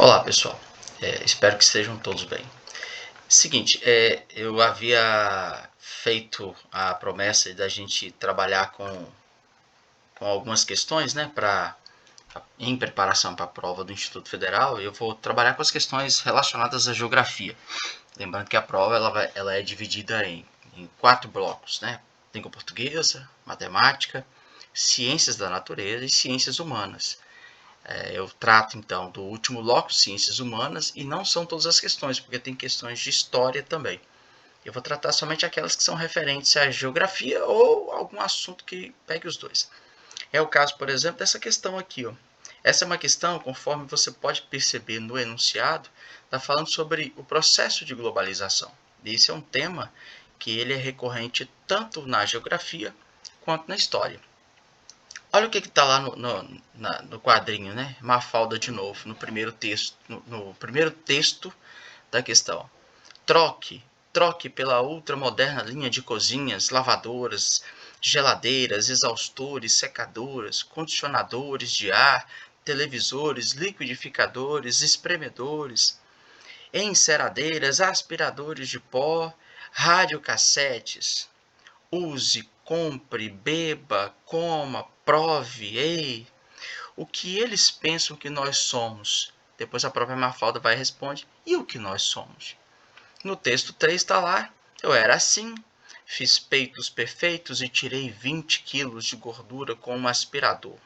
Olá pessoal, espero que estejam todos bem. Seguinte, eu havia feito a promessa da gente trabalhar com algumas questões, né, em preparação para a prova do Instituto Federal. Eu vou trabalhar com as questões relacionadas à geografia. Lembrando que a prova ela é dividida em 4 blocos, né? Língua portuguesa, matemática, ciências da natureza e ciências humanas. Eu trato então do último bloco, ciências humanas, e não são todas as questões, porque tem questões de história também. Eu vou tratar somente aquelas que são referentes à geografia ou algum assunto que pegue os dois. É o caso, por exemplo, dessa questão aqui. Ó. Essa é uma questão, conforme você pode perceber no enunciado, está falando sobre o processo de globalização. Esse é um tema que ele é recorrente tanto na geografia quanto na história. Olha o que está lá no quadrinho, né? Mafalda de novo, no primeiro texto da questão. Troque pela ultramoderna linha de cozinhas, lavadoras, geladeiras, exaustores, secadoras, condicionadores de ar, televisores, liquidificadores, espremedores, enceradeiras, aspiradores de pó, radiocassetes. Use, compre, beba, coma, prove, ei. O que eles pensam que nós somos? Depois a própria Mafalda vai e responde, e o que nós somos? No texto 3 está lá, eu era assim, fiz peitos perfeitos e tirei 20 quilos de gordura com um aspirador.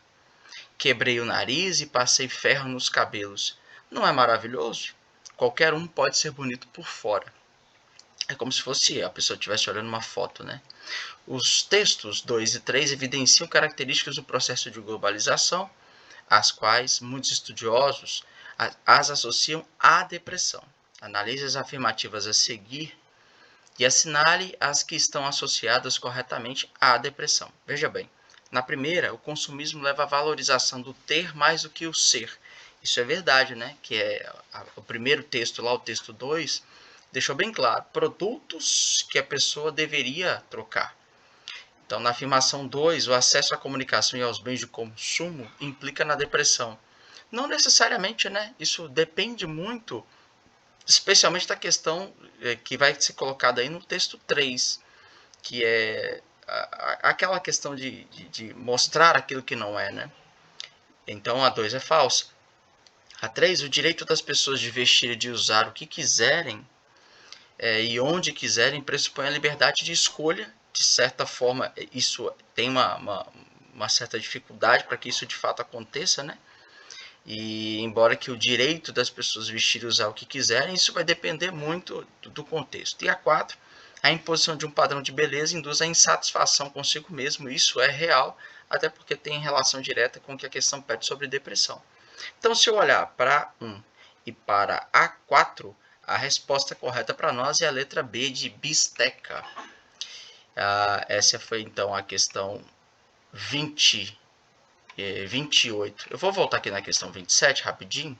Quebrei o nariz e passei ferro nos cabelos. Não é maravilhoso? Qualquer um pode ser bonito por fora. É como se fosse a pessoa estivesse olhando uma foto, né? Os textos 2 e 3 evidenciam características do processo de globalização, as quais muitos estudiosos as associam à depressão. Analise as afirmativas a seguir e assinale as que estão associadas corretamente à depressão. Veja bem, na primeira, o consumismo leva à valorização do ter mais do que o ser. Isso é verdade, né? Que é o primeiro texto lá, o texto 2, deixou bem claro, produtos que a pessoa deveria trocar. Então, na afirmação 2, o acesso à comunicação e aos bens de consumo implica na depressão. Não necessariamente, né? Isso depende muito, especialmente da questão que vai ser colocada aí no texto 3, que é aquela questão de mostrar aquilo que não é, né? Então, a 2 é falsa. A 3, o direito das pessoas de vestir e de usar o que quiserem e onde quiserem pressupõe a liberdade de escolha. De certa forma, isso tem uma certa dificuldade para que isso de fato aconteça, né? E embora que o direito das pessoas vestir e usar o que quiserem, isso vai depender muito do contexto. E a 4, a imposição de um padrão de beleza induz a insatisfação consigo mesmo. Isso é real, até porque tem relação direta com o que a questão pede sobre depressão. Então, se eu olhar para 1 e para a 4, a resposta correta para nós é a letra B de bisteca. Essa foi então a questão 28. Eu vou voltar aqui na questão 27 rapidinho,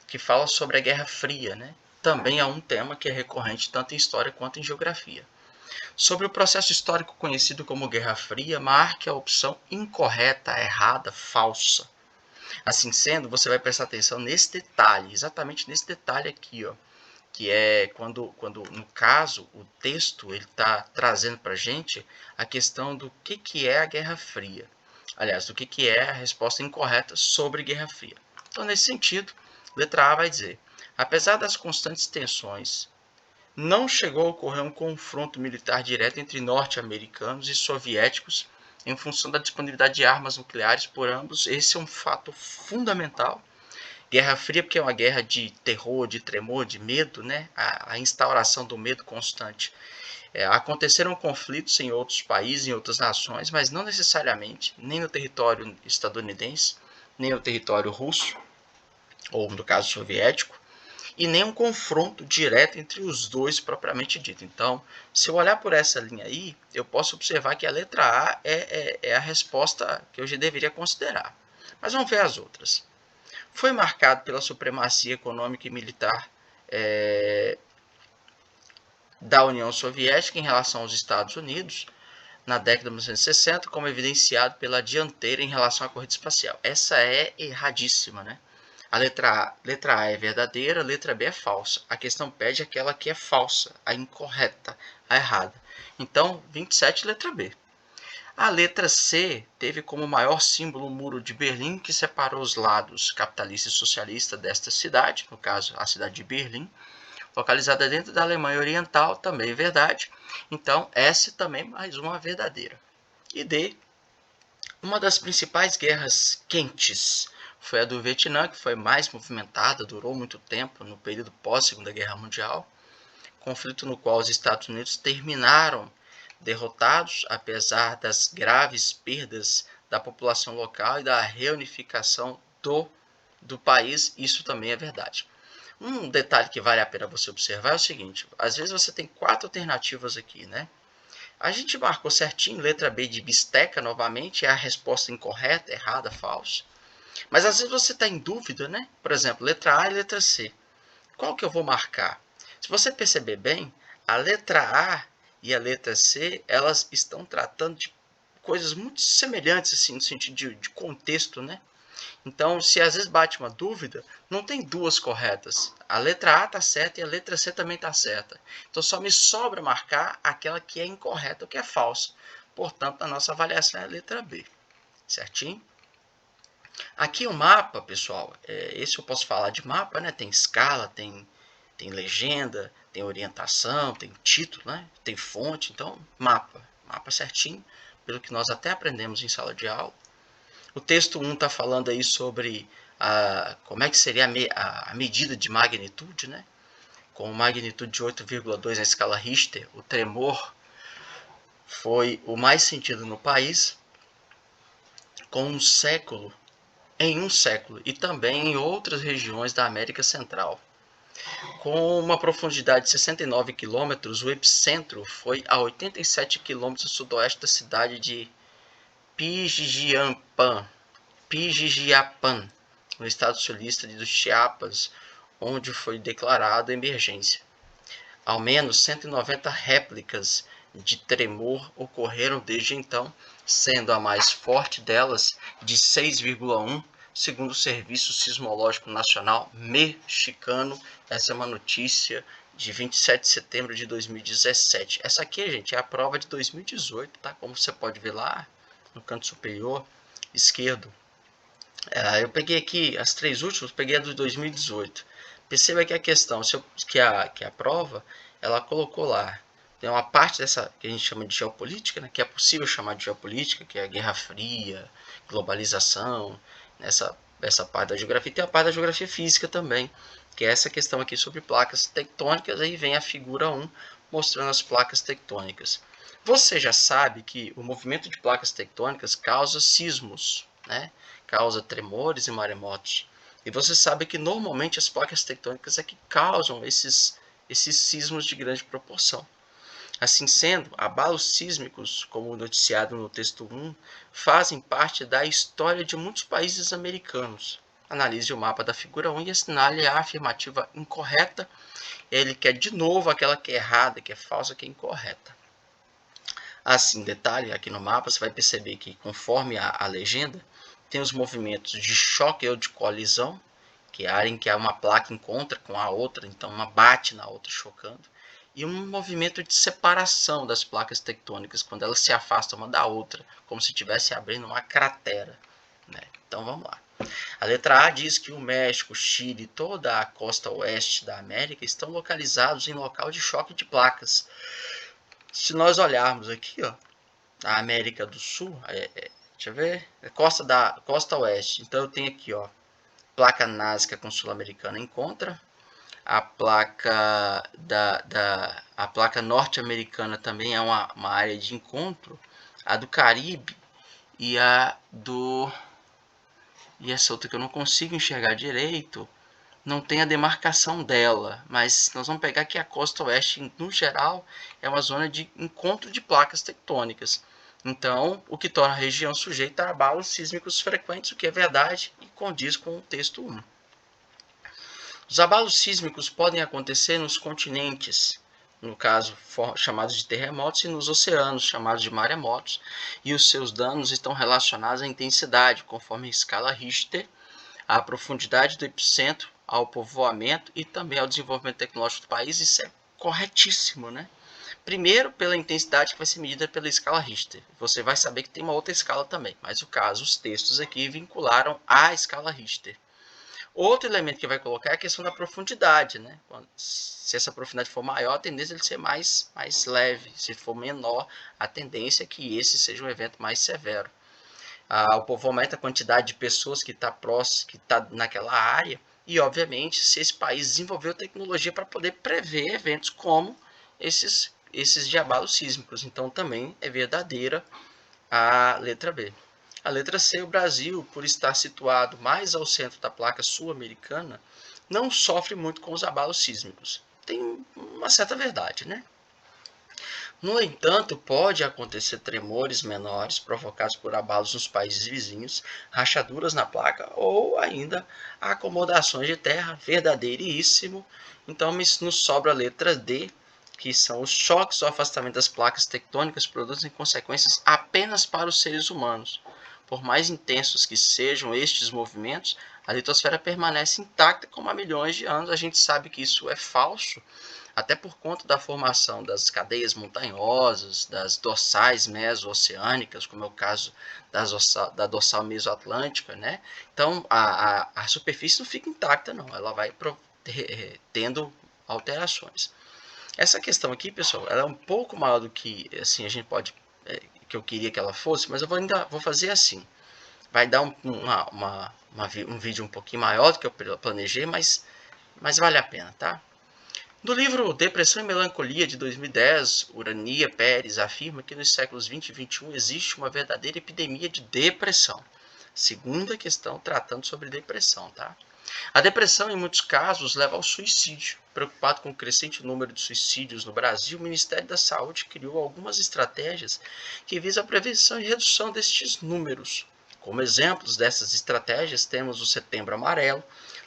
que fala sobre a Guerra Fria, né? Também é um tema que é recorrente tanto em história quanto em geografia. Sobre o processo histórico conhecido como Guerra Fria, marque a opção incorreta, errada, falsa. Assim sendo, você vai prestar atenção nesse detalhe, exatamente nesse detalhe aqui, ó, que é quando no caso, o texto está trazendo para a gente a questão do que é a Guerra Fria. Aliás, do que é a resposta incorreta sobre Guerra Fria. Então, nesse sentido, letra A vai dizer, apesar das constantes tensões, não chegou a ocorrer um confronto militar direto entre norte-americanos e soviéticos em função da disponibilidade de armas nucleares por ambos. Esse é um fato fundamental. Guerra Fria, porque é uma guerra de terror, de tremor, de medo, né? A instauração do medo constante. Aconteceram conflitos em outros países, em outras nações, mas não necessariamente, nem no território estadunidense, nem no território russo, ou no caso soviético, e nem um confronto direto entre os dois propriamente dito. Então, se eu olhar por essa linha aí, eu posso observar que a letra A é a resposta que eu já deveria considerar. Mas vamos ver as outras. Foi marcado pela supremacia econômica e militar da União Soviética em relação aos Estados Unidos na década de 1960, como evidenciado pela dianteira em relação à corrida espacial. Essa é erradíssima, né? Letra A é verdadeira, a letra B é falsa. A questão pede aquela que é falsa, a incorreta, a errada. Então, 27, letra B. A letra C teve como maior símbolo o Muro de Berlim, que separou os lados capitalista e socialista desta cidade, no caso, a cidade de Berlim, localizada dentro da Alemanha Oriental, também é verdade. Então, S também mais uma verdadeira. E D, uma das principais guerras quentes foi a do Vietnã, que foi mais movimentada, durou muito tempo, no período pós-Segunda Guerra Mundial, conflito no qual os Estados Unidos terminaram derrotados, apesar das graves perdas da população local e da reunificação do país. Isso também é verdade. Um detalhe que vale a pena você observar é o seguinte: às vezes você tem 4 alternativas aqui, né? A gente marcou certinho, letra B de bisteca novamente, é a resposta incorreta, errada, falsa. Mas às vezes você está em dúvida, né? Por exemplo, letra A e letra C. Qual que eu vou marcar? Se você perceber bem, a letra A e a letra C, elas estão tratando de coisas muito semelhantes, assim, no sentido de contexto, né? Então, se às vezes bate uma dúvida, não tem duas corretas. A letra A está certa e a letra C também está certa. Então, só me sobra marcar aquela que é incorreta ou que é falsa. Portanto, a nossa avaliação é a letra B. Certinho? Aqui o mapa, pessoal, esse eu posso falar de mapa, né? Tem escala, tem legenda, tem orientação, tem título, né? Tem fonte, então mapa certinho, pelo que nós até aprendemos em sala de aula. O texto 1 está falando aí sobre como é que seria a medida de magnitude, né? Com magnitude de 8,2 na escala Richter, o tremor foi o mais sentido no país, com em um século, e também em outras regiões da América Central. Com uma profundidade de 69 quilômetros, o epicentro foi a 87 quilômetros sudoeste da cidade de Pijijiapan, no estado sulista de Chiapas, onde foi declarada emergência. Ao menos 190 réplicas de tremor ocorreram desde então, sendo a mais forte delas de 6,1, segundo o Serviço Sismológico Nacional Mexicano. Essa é uma notícia de 27 de setembro de 2017. Essa aqui, gente, é a prova de 2018, tá? Como você pode ver lá no canto superior esquerdo. Eu peguei aqui as 3 últimas, peguei a de 2018. Perceba que a questão, que a prova, ela colocou lá, tem uma parte dessa que a gente chama de geopolítica, né, que é possível chamar de geopolítica, que é a Guerra Fria, globalização, essa parte da geografia, e tem a parte da geografia física também, que é essa questão aqui sobre placas tectônicas. Aí vem a figura 1 mostrando as placas tectônicas. Você já sabe que o movimento de placas tectônicas causa sismos, né? Causa tremores e maremotos. E você sabe que normalmente as placas tectônicas é que causam esses sismos de grande proporção. Assim sendo, abalos sísmicos, como noticiado no texto 1, fazem parte da história de muitos países americanos. Analise o mapa da figura 1 e assinale a afirmativa incorreta. Ele quer de novo aquela que é errada, que é falsa, que é incorreta. Assim, detalhe, aqui no mapa você vai perceber que, conforme a legenda, tem os movimentos de choque ou de colisão, que é a área em que uma placa encontra com a outra, então uma bate na outra chocando, e um movimento de separação das placas tectônicas, quando elas se afastam uma da outra, como se estivesse abrindo uma cratera, né? Então vamos lá. A letra A diz que o México, o Chile e toda a costa oeste da América estão localizados em local de choque de placas. Se nós olharmos aqui, ó, a América do Sul, deixa eu ver, costa oeste. Então eu tenho aqui, ó, placa Nazca com Sul-Americana encontra, a placa a placa norte-americana também é uma área de encontro, a do Caribe e essa outra que eu não consigo enxergar direito, não tem a demarcação dela, mas nós vamos pegar que a costa oeste, no geral, é uma zona de encontro de placas tectônicas. Então, o que torna a região sujeita a abalos sísmicos frequentes, o que é verdade e condiz com o texto 1. Os abalos sísmicos podem acontecer nos continentes, no caso chamados de terremotos, e nos oceanos, chamados de maremotos, e os seus danos estão relacionados à intensidade, conforme a escala Richter, à profundidade do epicentro, ao povoamento e também ao desenvolvimento tecnológico do país. Isso é corretíssimo, né? Primeiro, pela intensidade que vai ser medida pela escala Richter. Você vai saber que tem uma outra escala também, mas o caso, os textos aqui vincularam à escala Richter. Outro elemento que vai colocar é a questão da profundidade, né? Se essa profundidade for maior, a tendência é ele ser mais leve. Se for menor, a tendência é que esse seja um evento mais severo. O povoamento, a quantidade de pessoas que está próximo, que está naquela área, e obviamente se esse país desenvolveu tecnologia para poder prever eventos como esses de abalos sísmicos. Então também é verdadeira a letra B. A letra C, o Brasil, por estar situado mais ao centro da placa sul-americana, não sofre muito com os abalos sísmicos. Tem uma certa verdade, né? No entanto, pode acontecer tremores menores provocados por abalos nos países vizinhos, rachaduras na placa ou ainda acomodações de terra, verdadeiríssimo. Então nos sobra a letra D, que são os choques ou afastamento das placas tectônicas produzem consequências apenas para os seres humanos. Por mais intensos que sejam estes movimentos, a litosfera permanece intacta como há milhões de anos. A gente sabe que isso é falso, até por conta da formação das cadeias montanhosas, das dorsais meso-oceânicas, como é o caso da dorsal mesoatlântica, né? Então, a superfície não fica intacta, não. Ela vai tendo alterações. Essa questão aqui, pessoal, ela é um pouco maior do que assim, a gente pode, que eu queria que ela fosse, mas eu vou fazer assim. Vai dar um vídeo um pouquinho maior do que eu planejei, mas vale a pena, tá? No livro Depressão e Melancolia, de 2010, Urania Pérez afirma que nos séculos 20 e 21 existe uma verdadeira epidemia de depressão. Segunda questão tratando sobre depressão, tá? A depressão, em muitos casos, leva ao suicídio. Preocupado com o crescente número de suicídios no Brasil, o Ministério da Saúde criou algumas estratégias que visam a prevenção e redução destes números. Como exemplos dessas estratégias, temos o Setembro Amarelo,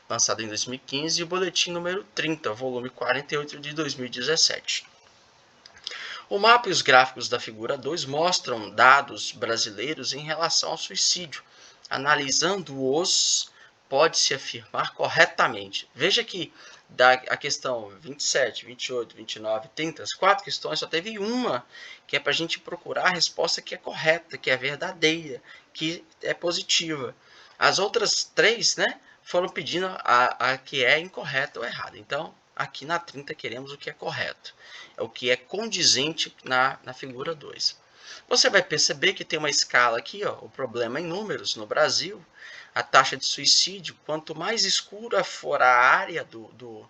lançado em 2015, e o Boletim número 30, volume 48 de 2017. O mapa e os gráficos da figura 2 mostram dados brasileiros em relação ao suicídio. Analisando-os, pode-se afirmar corretamente. Veja que a questão 27, 28, 29, 30, as 4 questões, só teve uma que é para a gente procurar a resposta que é correta, que é verdadeira, que é positiva. As outras 3, né, foram pedindo a que é incorreta ou errada. Então, aqui na 30 queremos o que é correto, é o que é condizente na figura 2. Você vai perceber que tem uma escala aqui, ó, o problema em números no Brasil, a taxa de suicídio, quanto mais escura for a área do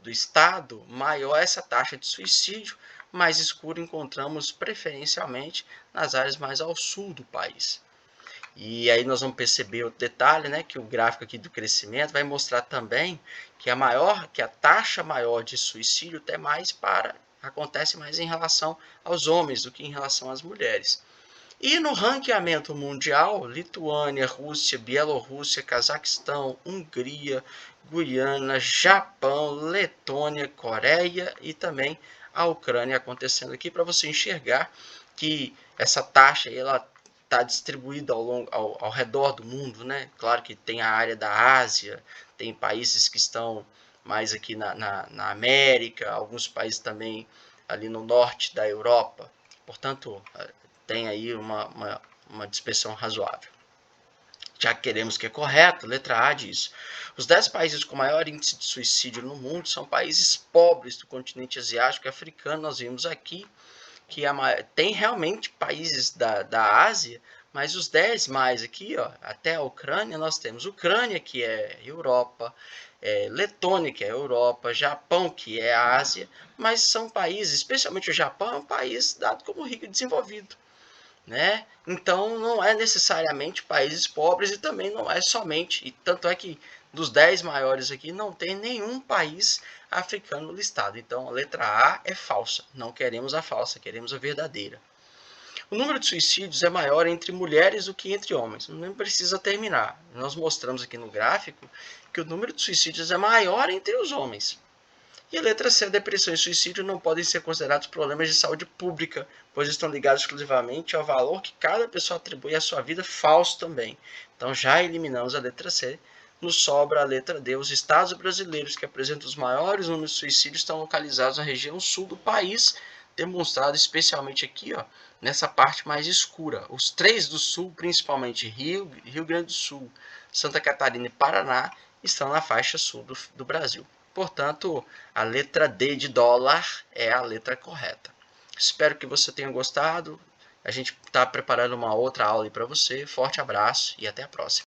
estado, maior essa taxa de suicídio, mais escuro encontramos preferencialmente nas áreas mais ao sul do país. E aí nós vamos perceber outro detalhe, né, que o gráfico aqui do crescimento vai mostrar também que a taxa maior de suicídio acontece mais em relação aos homens do que em relação às mulheres. E no ranqueamento mundial, Lituânia, Rússia, Bielorrússia, Cazaquistão, Hungria, Guiana, Japão, Letônia, Coreia e também a Ucrânia acontecendo aqui para você enxergar que essa taxa ela está distribuída ao redor do mundo, né? Claro que tem a área da Ásia, tem países que estão mais aqui na América, alguns países também ali no norte da Europa. Portanto, tem aí uma dispersão razoável. Já queremos que é correto, letra A diz: os 10 países com maior índice de suicídio no mundo são países pobres do continente asiático e africano. Nós vimos aqui que tem realmente países da Ásia, mas os 10 mais aqui, ó, até a Ucrânia, nós temos Ucrânia, que é Europa, Letônia, que é Europa, Japão, que é Ásia, mas são países, especialmente o Japão, é um país dado como rico e desenvolvido, né? Então não é necessariamente países pobres e também não é somente, e tanto é que dos 10 maiores aqui não tem nenhum país africano listado. Então a letra A é falsa, não queremos a falsa, queremos a verdadeira. O número de suicídios é maior entre mulheres do que entre homens, não precisa terminar. Nós mostramos aqui no gráfico que o número de suicídios é maior entre os homens. E a letra C, depressão e suicídio não podem ser considerados problemas de saúde pública, pois estão ligados exclusivamente ao valor que cada pessoa atribui à sua vida, falso também. Então já eliminamos a letra C nos sobra a letra D. Os estados brasileiros que apresentam os maiores números de suicídios estão localizados na região sul do país, demonstrado especialmente aqui, ó, nessa parte mais escura. Os 3 do sul, principalmente Rio Grande do Sul, Santa Catarina e Paraná, estão na faixa sul do Brasil. Portanto, a letra D de dólar é a letra correta. Espero que você tenha gostado. A gente está preparando uma outra aula para você. Forte abraço e até a próxima.